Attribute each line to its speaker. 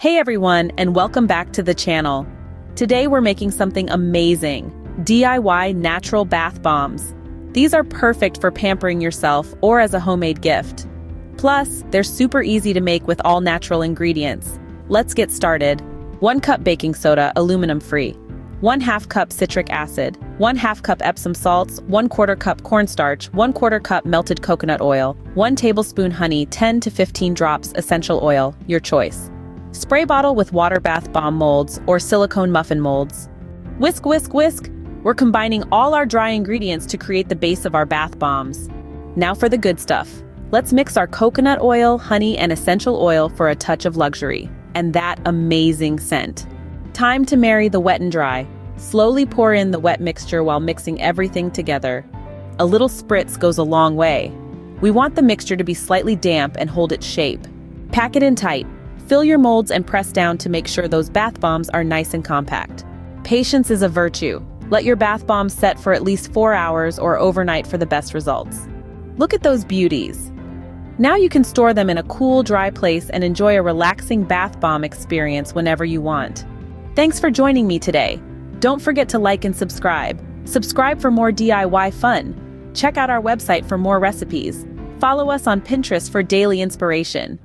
Speaker 1: Hey everyone, and welcome back to the channel. Today we're making something amazing, DIY natural bath bombs. These are perfect for pampering yourself or as a homemade gift. Plus, they're super easy to make with all natural ingredients. Let's get started. 1 cup baking soda, aluminum-free. 1/2 cup citric acid. 1/2 cup Epsom salts. 1/4 cup cornstarch. 1/4 cup melted coconut oil. 1 tablespoon honey. 10 to 15 drops essential oil, your choice. Spray bottle with water bath bomb molds or silicone muffin molds. Whisk, whisk, whisk. We're combining all our dry ingredients to create the base of our bath bombs. Now for the good stuff. Let's mix our coconut oil, honey, and essential oil for a touch of luxury, and that amazing scent. Time to marry the wet and dry. Slowly pour in the wet mixture while mixing everything together. A little spritz goes a long way. We want the mixture to be slightly damp and hold its shape. Pack it in tight. Fill your molds and press down to make sure those bath bombs are nice and compact. Patience is a virtue. Let your bath bombs set for at least 4 hours or overnight for the best results. Look at those beauties. Now you can store them in a cool, dry place and enjoy a relaxing bath bomb experience whenever you want. Thanks for joining me today. Don't forget to like and subscribe. Subscribe for more DIY fun. Check out our website for more recipes. Follow us on Pinterest for daily inspiration.